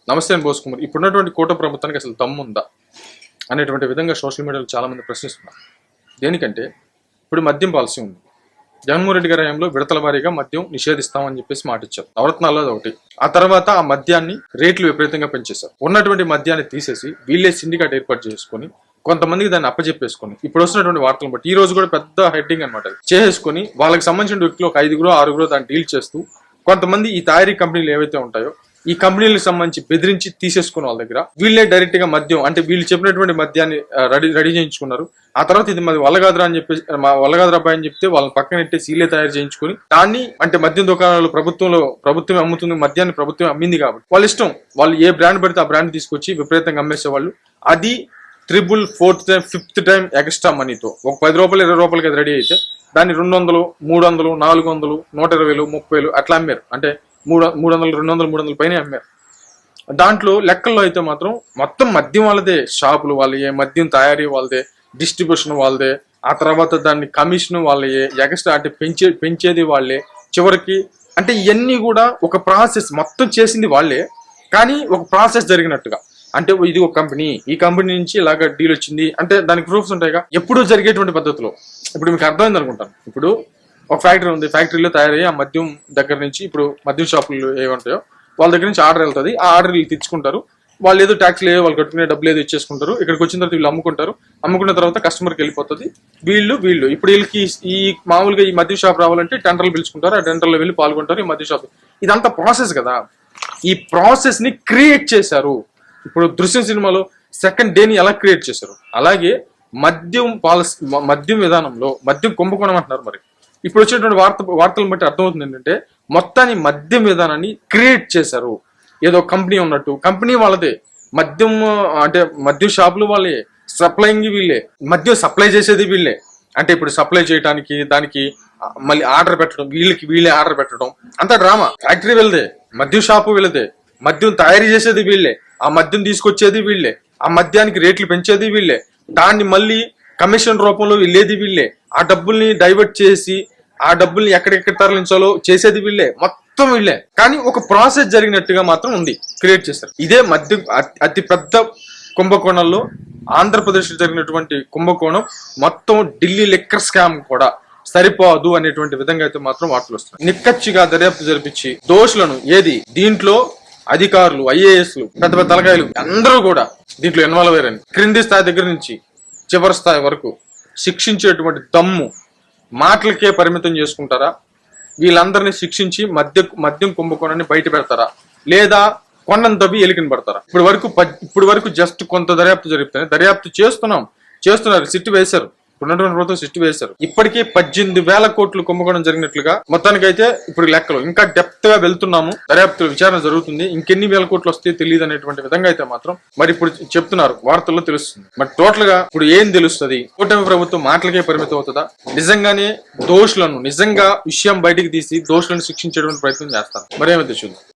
నమస్తే అని బోస్ కుమార్. ఇప్పుడున్నటువంటి కూటమి ప్రభుత్వానికి అసలు దమ్ముందా అనేటువంటి విధంగా సోషల్ మీడియాలో చాలా మంది ప్రశ్నిస్తున్నారు. దేనికంటే ఇప్పుడు మద్యం పాలసీ ఉంది. జగన్మోహన్ రెడ్డి గారి హయాంలో విడతల వారీగా మద్యం నిషేధిస్తామని చెప్పేసి మాట ఇచ్చారు. నవరత్నాల్లో ఒకటి. ఆ తర్వాత ఆ మద్యాన్ని రేట్లు విపరీతంగా పెంచేశారు. ఉన్నటువంటి మద్యాన్ని తీసేసి వీళ్ళే సిండికేట్ ఏర్పాటు చేసుకొని కొంతమందికి దాన్ని అప్పచెప్పేసుకొని ఇప్పుడు వస్తున్నటువంటి వార్తలను బట్టి ఈ రోజు కూడా పెద్ద హెడ్డింగ్ అనమాట చేసుకుని వాళ్ళకి సంబంధించిన వ్యక్తులు ఒక 5గురో 6గురో దాన్ని డీల్ చేస్తూ కొంతమంది ఈ తయారీ కంపెనీలు ఏవైతే ఉంటాయో ఈ కంపెనీలకు సంబంధించి బెదిరించి తీసేసుకున్న వాళ్ళ దగ్గర వీళ్ళే డైరెక్ట్ గా మద్యం అంటే వీళ్ళు చెప్పినటువంటి మద్యాన్ని రెడీ చేయించుకున్నారు. ఆ తర్వాత ఇది మాది వల్లగాద్రా అని చెప్పేసి మా వల్లగాద్రాబాయ్ అని చెప్తే వాళ్ళని పక్కన నెట్టే సీలే తయారు చేయించుకుని దాన్ని అంటే మద్యం దుకాణాలు ప్రభుత్వమే అమ్ముతుంది, మద్యాన్ని ప్రభుత్వమే అమ్మింది కాబట్టి వాళ్ళ ఇష్టం, వాళ్ళు ఏ బ్రాండ్ పడితే ఆ బ్రాండ్ తీసుకొచ్చి విపరీతంగా అమ్మేసేవాళ్ళు. అది 3, 4th time 5th time extra మనీతో ఒక 10 రూపాయలు 20 రూపాయలకి అది రెడీ అయితే దాన్ని 200, 300, 400, 120, 30 అట్లా అమ్మారు. అంటే 300, 200, 300 పైన అమ్మారు. దాంట్లో లెక్కల్లో అయితే మాత్రం మొత్తం మద్యం వాళ్ళదే, షాపులు వాళ్ళే, మద్యం తయారీ వాళ్ళదే, డిస్ట్రిబ్యూషన్ వాళ్ళదే, ఆ తర్వాత దాన్ని కమిషన్ వాళ్ళే, ఎక్స్ట్రా అంటే పెంచేది వాళ్ళే. చివరికి అంటే ఇవన్నీ కూడా ఒక ప్రాసెస్ మొత్తం చేసింది వాళ్ళే, కానీ ఒక ప్రాసెస్ జరిగినట్టుగా. అంటే ఇది ఒక కంపెనీ, ఈ కంపెనీ నుంచి ఇలాగ డీల్ వచ్చింది అంటే దానికి ప్రూఫ్స్ ఉంటాయిగా. ఎప్పుడూ జరిగేటువంటి పద్ధతిలో ఇప్పుడు మీకు అర్థమైంది అనుకుంటాను. ఇప్పుడు ఒక ఫ్యాక్టరీ ఉంది, ఫ్యాక్టరీలో తయారయ్యి ఆ మద్యం దగ్గర నుంచి ఇప్పుడు మద్యం షాపులు ఏమంటాయో వాళ్ళ దగ్గర నుంచి ఆర్డర్ వెళ్తుంది. ఆ ఆర్డర్ వీళ్ళు తెచ్చుకుంటారు. వాళ్ళు ఏదో ట్యాక్స్లు ఏదో వాళ్ళు కట్టుకునే డబ్బులు ఏదో ఇచ్చేసుకుంటారు. ఇక్కడికి వచ్చిన తర్వాత వీళ్ళు అమ్ముకుంటారు. అమ్ముకున్న తర్వాత కస్టమర్కి వెళ్ళిపోతుంది. వీళ్ళు ఇప్పుడు వీళ్ళకి ఈ మామూలుగా ఈ మద్యం షాప్ రావాలంటే టెండర్లు పిలుచుకుంటారు. ఆ టెండర్లో వెళ్ళి పాల్గొంటారు. ఈ మద్యం షాప్ ఇదంతా ప్రాసెస్ కదా. ఈ ప్రాసెస్ ని క్రియేట్ చేశారు. ఇప్పుడు దృశ్యం సినిమాలో సెకండ్ డేని ఎలా క్రియేట్ చేశారు, అలాగే మద్యం విధానంలో మద్యం కుంభకోణం అంటున్నారు. మరి ఇప్పుడు వచ్చినటువంటి వార్తలను బట్టి అర్థమవుతుంది ఏంటంటే మొత్తాన్ని మద్యం విధానాన్ని క్రియేట్ చేశారు. ఏదో కంపెనీ ఉన్నట్టు, కంపెనీ వాళ్ళదే, మద్యం అంటే మద్యం షాపులు వాళ్ళే, సప్లైంగ్ వీళ్ళే, మద్యం సప్లై చేసేది వీళ్ళే. అంటే ఇప్పుడు సప్లై చేయడానికి దానికి మళ్ళీ ఆర్డర్ పెట్టడం, వీళ్ళే ఆర్డర్ పెట్టడం, అంతా డ్రామా. ఫ్యాక్టరీ వీళ్ళదే, మద్యం షాపు వీళ్ళదే, మద్యం తయారీ చేసేది వీళ్ళే, ఆ మద్యం తీసుకొచ్చేది వీళ్ళే, ఆ మద్యానికి రేట్లు పెంచేది వీళ్ళే, దాన్ని మళ్ళీ కమిషన్ రూపంలో వెళ్ళేది వీళ్ళే, ఆ డబ్బుల్ని డైవర్ట్ చేసి ఆ డబ్బుల్ని ఎక్కడెక్కడ తరలించాలో చేసేది వీళ్ళే, మొత్తం వీళ్ళే. కానీ ఒక ప్రాసెస్ జరిగినట్టుగా మాత్రం ఉంది, క్రియేట్ చేశారు. ఇదే మద్యం అతి పెద్ద కుంభకోణంలో ఆంధ్రప్రదేశ్ జరిగినటువంటి కుంభకోణం మొత్తం ఢిల్లీ లిక్కర్ స్కామ్ కూడా సరిపోదు అనేటువంటి విధంగా అయితే మాత్రం వార్తలు వస్తున్నాయి. నిక్కచ్చిగా దర్యాప్తు జరిపించి దోషులను దీంట్లో అధికారులు, ఐఏఎస్లు, పెద్ద పెద్ద తలకాయలు అందరూ కూడా దీంట్లో ఇన్వాల్వ్ అయ్యారని క్రింది స్థాయి దగ్గర నుంచి చివరి స్థాయి వరకు శిక్షించేటువంటి దమ్ము మాటలకే పరిమితం చేసుకుంటారా? వీళ్ళందరినీ శిక్షించి మద్యం కుంభకోణాన్ని బయట పెడతారా, లేదా కొండను తవ్వి ఎలికిన పడతారా? ఇప్పుడు వరకు జస్ట్ కొంత దర్యాప్తు జరుగుతుంది. దర్యాప్తు చేస్తున్నారు, సిట్టు వేశారు. ఉన్నటువంటి ప్రభుత్వం సిట్టు వేశారు. ఇప్పటికీ 18,000 కోట్లు కుంభకోణం జరిగినట్లుగా మొత్తానికైతే ఇప్పుడు లెక్కలు ఇంకా డెప్త్ గా వెళ్తున్నాము. దర్యాప్తు విచారణ జరుగుతుంది. ఇంకెన్ని వేల కోట్లు వస్తే తెలియదు అనేటువంటి విధంగా అయితే మాత్రం మరి ఇప్పుడు చెప్తున్నారు, వార్తల్లో తెలుస్తుంది. మరి టోటల్ గా ఇప్పుడు ఏం తెలుస్తుంది? కూటమి ప్రభుత్వం మాటలకే పరిమితం అవుతుందా? నిజంగానే దోషులను విషయం బయటికి తీసి దోషులను శిక్షించేటువంటి ప్రయత్నం చేస్తారు. మరేమైతే చూద్దాం.